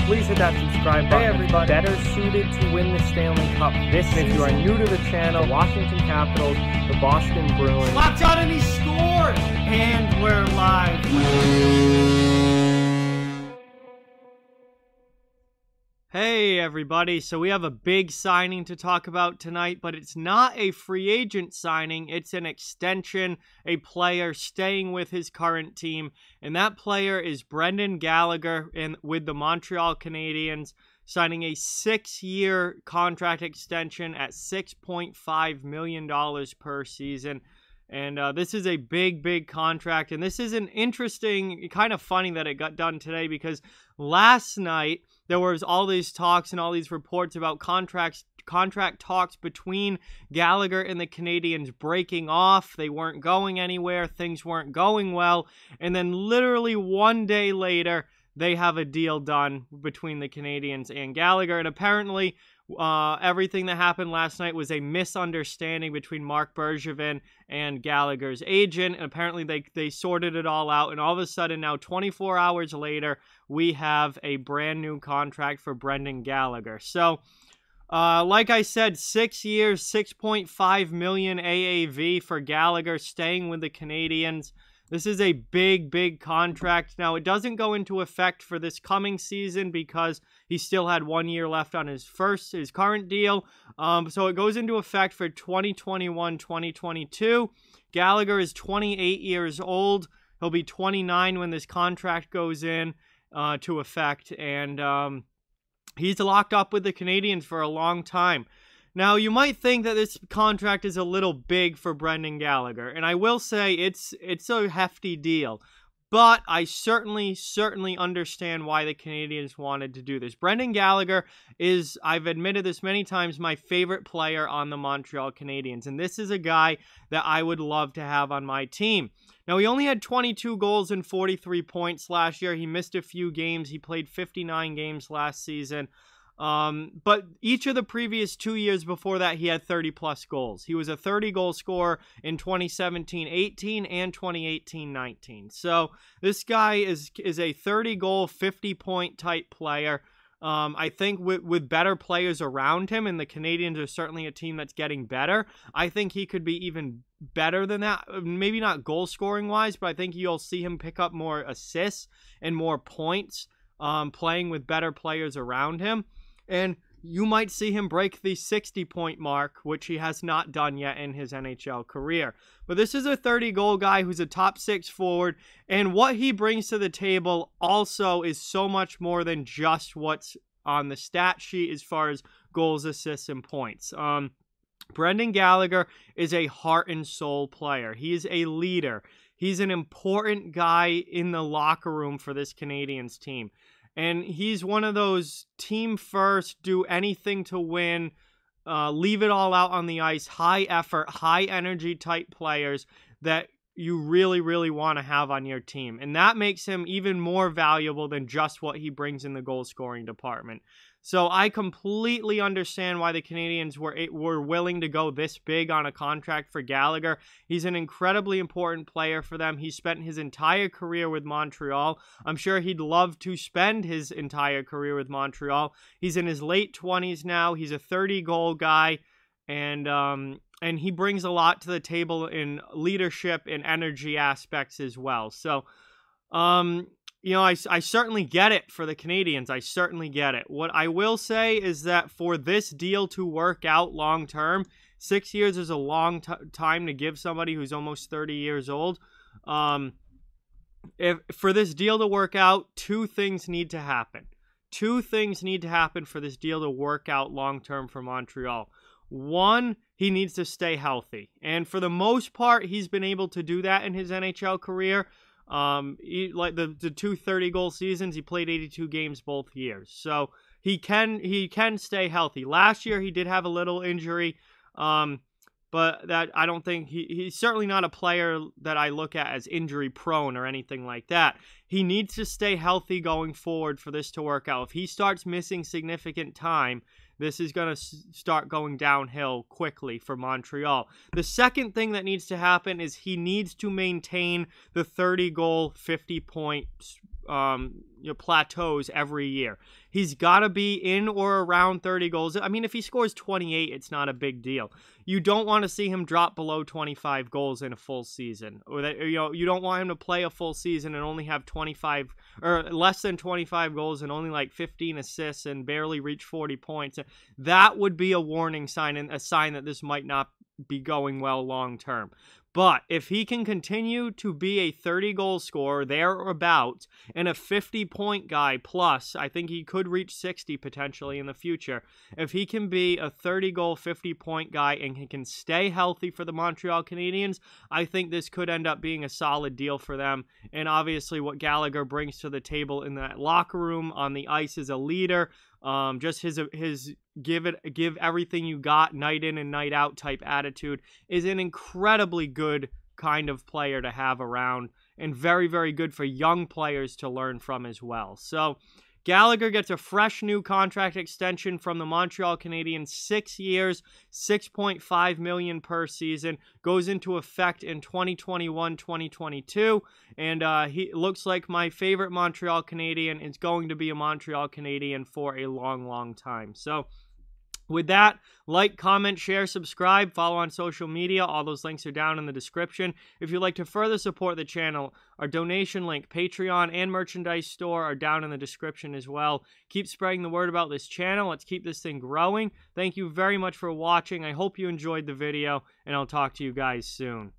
please hit that subscribe button. Hey everybody, better suited to win the Stanley Cup this season. If you are new to the channel, the Washington Capitals, the Boston Bruins. Watch out, and he scored! And we're live. Hey everybody, so we have a big signing to talk about tonight, but it's not a free agent signing, it's an extension, a player staying with his current team, and that player is Brendan Gallagher with the Montreal Canadiens, signing a 6-year contract extension at $6.5 million per season. And this is a big contract, and this is an interesting, kind of funny that it got done today, because last night there was all these talks and all these reports about contract talks between Gallagher and the Canadiens breaking off. They weren't going anywhere, things weren't going well, and then literally one day later, they have a deal done between the Canadiens and Gallagher, and apparently everything that happened last night was a misunderstanding between Marc Bergevin and Gallagher's agent, and apparently they sorted it all out, and all of a sudden now 24 hours later we have a brand new contract for Brendan Gallagher. So like I said, 6 years, $6.5 million AAV for Gallagher, staying with the Canadiens. This is a big contract. Now, it doesn't go into effect for this coming season because he still had 1 year left on his current deal. So it goes into effect for 2021-2022. Gallagher is 28 years old. He'll be 29 when this contract goes in to effect. And he's locked up with the Canadiens for a long time. Now, you might think that this contract is a little big for Brendan Gallagher, and I will say it's a hefty deal, but I certainly understand why the Canadiens wanted to do this. Brendan Gallagher is, I've admitted this many times, my favorite player on the Montreal Canadiens, and this is a guy that I would love to have on my team. Now, he only had 22 goals and 43 points last year. He missed a few games. He played 59 games last season. But each of the previous 2 years before that, he had 30-plus goals. He was a 30-goal scorer in 2017-18 and 2018-19. So this guy is a 30-goal, 50-point type player. I think with better players around him, and the Canadiens are certainly a team that's getting better, I think he could be even better than that. Maybe not goal-scoring-wise, but I think you'll see him pick up more assists and more points playing with better players around him. And you might see him break the 60-point mark, which he has not done yet in his NHL career. But this is a 30-goal guy who's a top 6 forward, and what he brings to the table also is so much more than just what's on the stat sheet as far as goals, assists, and points. Brendan Gallagher is a heart and soul player. He is a leader. He's an important guy in the locker room for this Canadiens team. And he's one of those team first, do anything to win, leave it all out on the ice, high effort, high energy type players that you really want to have on your team. And that makes him even more valuable than just what he brings in the goal scoring department. So I completely understand why the Canadiens were willing to go this big on a contract for Gallagher. He's an incredibly important player for them. He spent his entire career with Montreal. I'm sure he'd love to spend his entire career with Montreal. He's in his late 20s now. He's a 30-goal guy, and he brings a lot to the table in leadership and energy aspects as well. So, you know, I certainly get it for the Canadiens. I certainly get it. What I will say is that for this deal to work out long term, 6 years is a long time to give somebody who's almost 30 years old. For this deal to work out, two things need to happen. Two things need to happen for this deal to work out long term for Montreal. One, he needs to stay healthy. And for the most part, he's been able to do that in his NHL career. Like the two 30-goal seasons, he played 82 games both years, so he can stay healthy. Last year he did have a little injury, but that I don't think he's certainly not a player that I look at as injury prone or anything like that. He needs to stay healthy going forward for this to work out. If he starts missing significant time, this is going to start going downhill quickly for Montreal. The second thing that needs to happen is he needs to maintain the 30-goal, 50-point plateaus every year. He's got to be in or around 30 goals. I mean, if he scores 28, it's not a big deal. You don't want to see him drop below 25 goals in a full season, or that you don't want him to play a full season and only have 25 or less than 25 goals and only like 15 assists and barely reach 40 points. That would be a warning sign and a sign that this might not be going well long term. But if he can continue to be a 30-goal scorer there or about and a 50-point guy plus, I think he could reach 60 potentially in the future. If he can be a 30-goal, 50-point guy and he can stay healthy for the Montreal Canadiens, I think this could end up being a solid deal for them. And obviously what Gallagher brings to the table in that locker room, on the ice as a leader, just his give everything you got night in and night out type attitude is an incredibly good kind of player to have around, and very, very good for young players to learn from as well. So Gallagher gets a fresh new contract extension from the Montreal Canadiens, 6 years, $6.5 million per season, goes into effect in 2021-2022, and he looks like my favorite Montreal Canadien is going to be a Montreal Canadien for a long, long time. So with that, like, comment, share, subscribe, follow on social media. All those links are down in the description. If you'd like to further support the channel, our donation link, Patreon, and merchandise store are down in the description as well. Keep spreading the word about this channel. Let's keep this thing growing. Thank you very much for watching. I hope you enjoyed the video, and I'll talk to you guys soon.